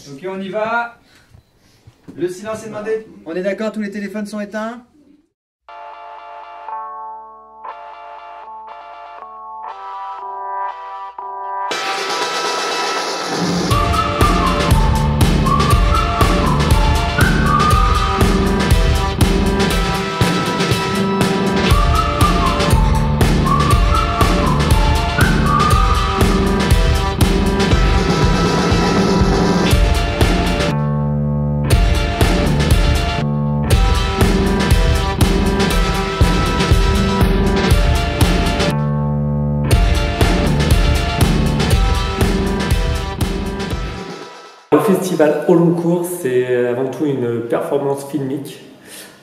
Ok, on y va. Le silence est demandé. On est d'accord, tous les téléphones sont éteints? Le festival Au Long Cours, c'est avant tout une performance filmique.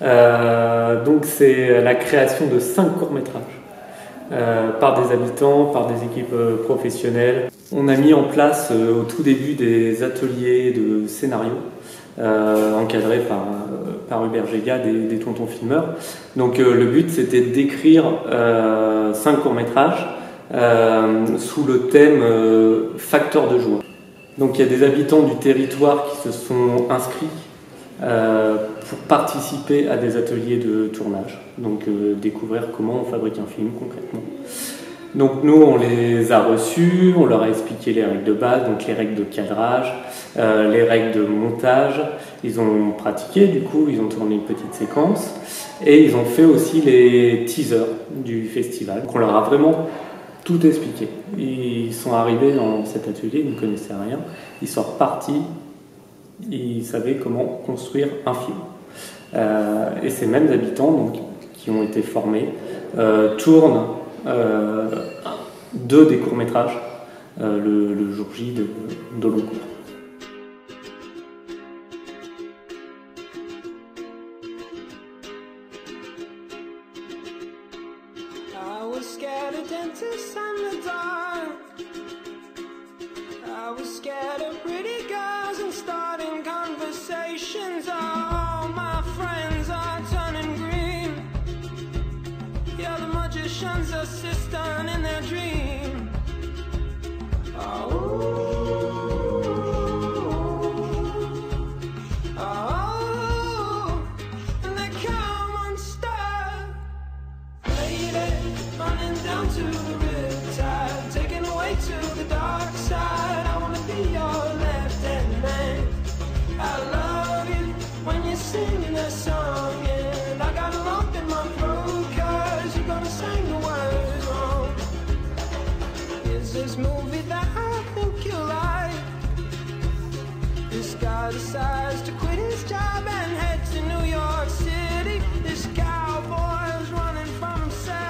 Donc c'est la création de 5 courts-métrages par des habitants, par des équipes professionnelles. On a mis en place au tout début des ateliers de scénario encadrés par Hubert Géga, des tontons filmeurs. Donc le but, c'était d'écrire 5 courts-métrages sous le thème facteur de joie. Donc il y a des habitants du territoire qui se sont inscrits pour participer à des ateliers de tournage, donc découvrir comment on fabrique un film concrètement. Donc nous on les a reçus, on leur a expliqué les règles de base, donc les règles de cadrage, les règles de montage. Ils ont pratiqué, du coup ils ont tourné une petite séquence et ils ont fait aussi les teasers du festival. Donc on leur a vraiment tout expliqué. Ils sont arrivés dans cet atelier, ils ne connaissaient rien. Ils sont repartis, ils savaient comment construire un film. Et ces mêmes habitants donc, qui ont été formés tournent 2 des courts-métrages le jour J d'Au Long Cours. I was scared of dentists and the dark. I was scared of pretty girls and starting conversations. All my friends are turning green. Yeah, the magician's assistant in their dream. Running down to the riptide, taken away to the dark side. I wanna be your left-hand man. I love you when you're singing that song, and I got a lump in my throat 'cause you're gonna sing the words wrong. Is this movie that I think you like? This guy decides to quit his job and head to New York City. This cowboy's running from himself.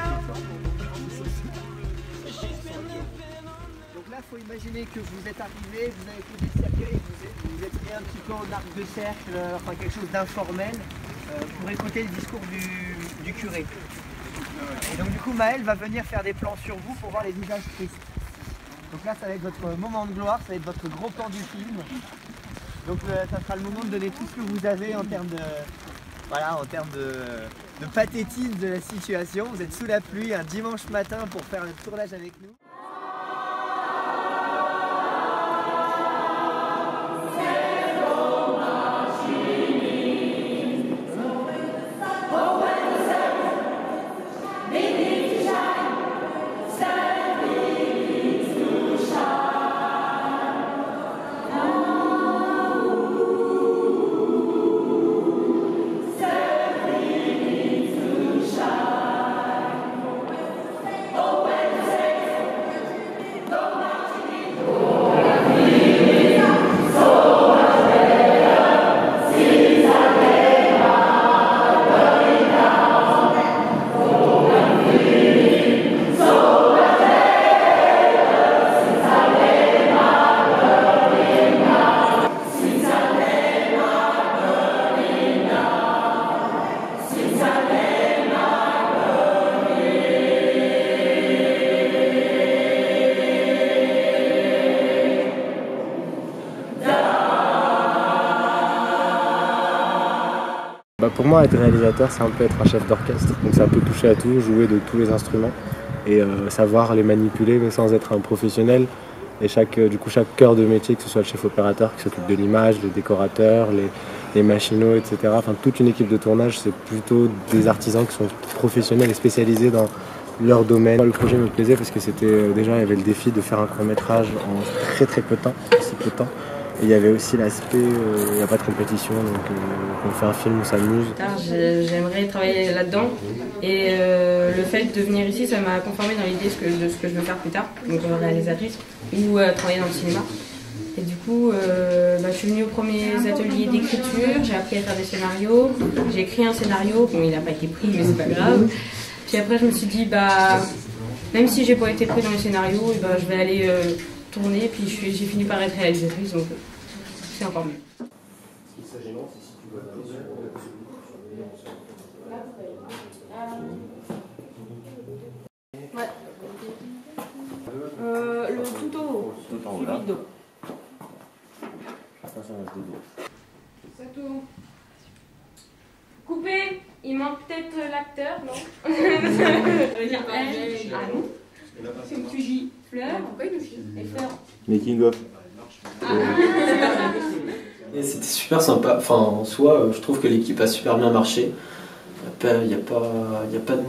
Donc là, il faut imaginer que vous êtes arrivé, vous avez posé le cercueil, vous êtes mis un petit peu en arc de cercle, enfin quelque chose d'informel, pour écouter le discours du curé. Et donc du coup, Maël va venir faire des plans sur vous pour voir les visages tristes. Donc là, ça va être votre moment de gloire, ça va être votre gros plan du film. Donc ça sera le moment de donner tout ce que vous avez en termes de... Voilà, en termes de pathétisme de la situation. Vous êtes sous la pluie un dimanche matin pour faire le tournage avec nous. Pour moi, être réalisateur, c'est un peu être un chef d'orchestre. Donc c'est un peu toucher à tout, jouer de tous les instruments et savoir les manipuler mais sans être un professionnel. Et chaque cœur de métier, que ce soit le chef opérateur qui s'occupe de l'image, les décorateurs, les machinaux, etc. Enfin, toute une équipe de tournage, c'est plutôt des artisans qui sont professionnels et spécialisés dans leur domaine. Le projet me plaisait parce que c'était déjà, il y avait le défi de faire un court-métrage en très très peu de temps, assez peu de temps. Et il y avait aussi l'aspect, il n'y a pas de compétition, donc on fait un film, on s'amuse. J'aimerais travailler là-dedans et le fait de venir ici, ça m'a conformé dans l'idée de ce que je veux faire plus tard, donc réalisatrice, ou travailler dans le cinéma. Et du coup, je suis venue aux premiers ateliers d'écriture, j'ai appris à faire des scénarios, j'ai écrit un scénario, bon il n'a pas été pris mais c'est pas grave. Puis après je me suis dit, même si j'ai pas été pris dans les scénarios, je vais aller tourner, puis j'ai fini par être réalisatrice, donc c'est encore mieux. Ouais. Le tout en haut. Tout en haut là. Ça tourne. Coupé. Il manque peut-être l'acteur, non? Ça veut dire elle. Ah non. C'est où tu dis fleurs. Pourquoi il nous chie? Et fleurs. Making of. Et c'était super sympa. Enfin, en soi, je trouve que l'équipe a super bien marché. Il n'y a pas de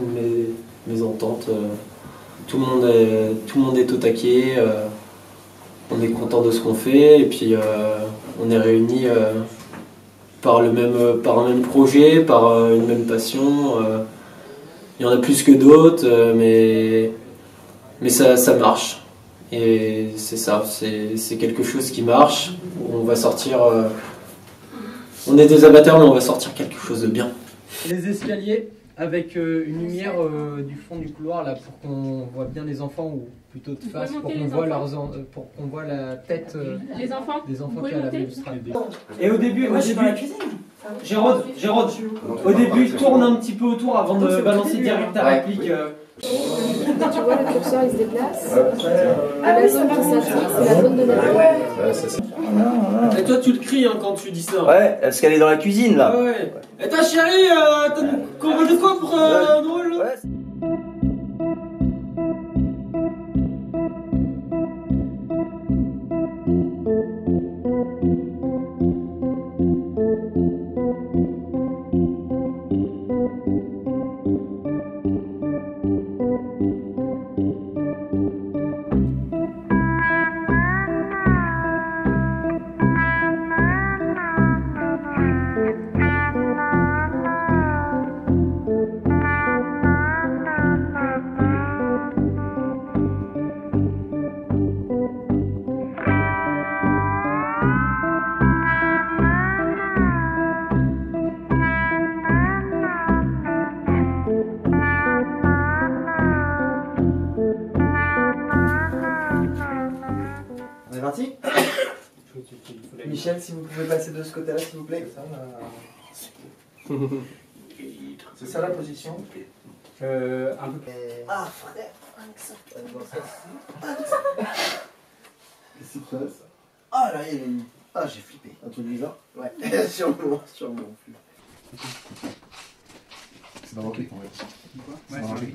mésentente. Tout le monde est au taquet. On est content de ce qu'on fait. Et puis, on est réunis par un même projet, par une même passion. Il y en a plus que d'autres, mais ça marche. Et c'est ça, c'est quelque chose qui marche. On va sortir. On est des amateurs, mais on va sortir quelque chose de bien. Les escaliers avec une lumière du fond du couloir là pour qu'on voit bien les enfants ou plutôt de face pour qu'on voit pour qu'on voit la tête des enfants qui a la balustrade. Et au début, Gérard, au début, tourne un petit peu autour avant de balancer direct ta réplique. Tu vois, le curseur il se déplace. La zone qui s'attire, c'est la zone de Et toi, tu le cries quand tu dis ça. Ouais, parce qu'elle est dans la cuisine là. Ouais. Et ta chérie, t'as commandé quoi pour un drôle? On est parti? Michel, si vous pouvez passer de ce côté-là, s'il vous plaît. C'est ça la position? Un peu. Ah frère, qu'est-ce qui se passe? Ah là, il y a une... Ah, j'ai flippé. Un truc bizarre? Ouais, sûrement. C'est dans l'enquête, en fait. Quoi? Ouais, c'est dans l'enquête.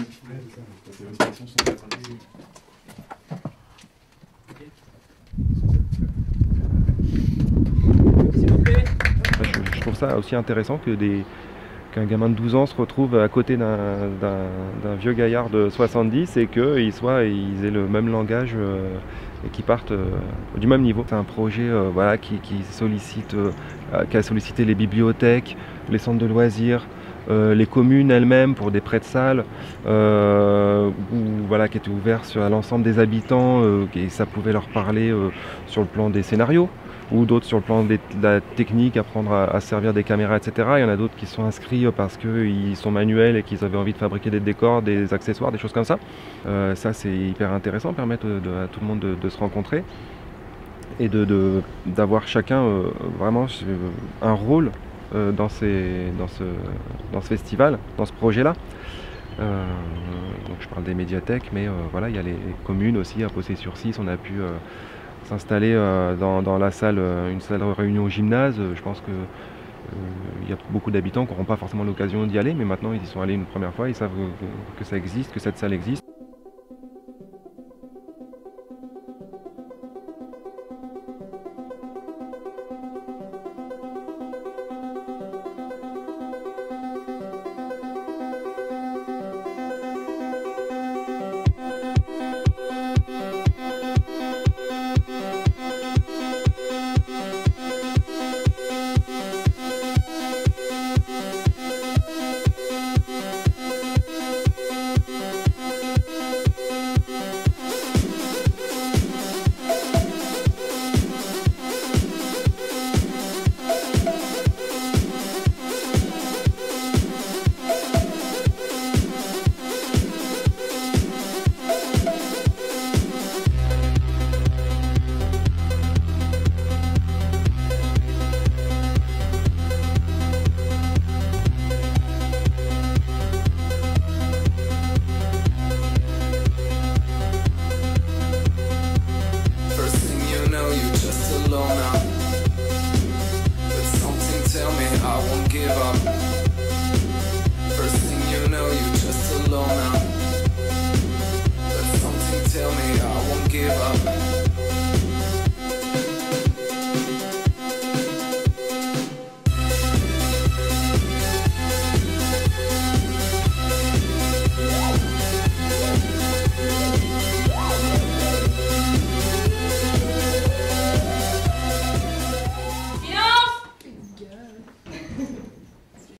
Je trouve ça aussi intéressant qu'un gamin de 12 ans se retrouve à côté d'un vieux gaillard de 70 et qu'ils aient le même langage et qu'ils partent du même niveau. C'est un projet qui a sollicité les bibliothèques, les centres de loisirs, les communes elles-mêmes pour des prêts de salles, qui étaient ouverts à l'ensemble des habitants et ça pouvait leur parler sur le plan des scénarios ou d'autres sur le plan de la technique, apprendre à servir des caméras, etc. Il y en a d'autres qui sont inscrits parce qu'ils sont manuels et qu'ils avaient envie de fabriquer des décors, des accessoires, des choses comme ça. Ça c'est hyper intéressant, permettre à tout le monde de se rencontrer et d'avoir chacun vraiment un rôle dans ce festival, dans ce projet-là. Donc je parle des médiathèques, mais il y a les communes aussi, à Possé-sur-Cisse, on a pu s'installer dans la salle, une salle de réunion au gymnase. Je pense qu'il y a beaucoup d'habitants qui n'auront pas forcément l'occasion d'y aller, mais maintenant ils y sont allés une première fois, ils savent que ça existe, que cette salle existe.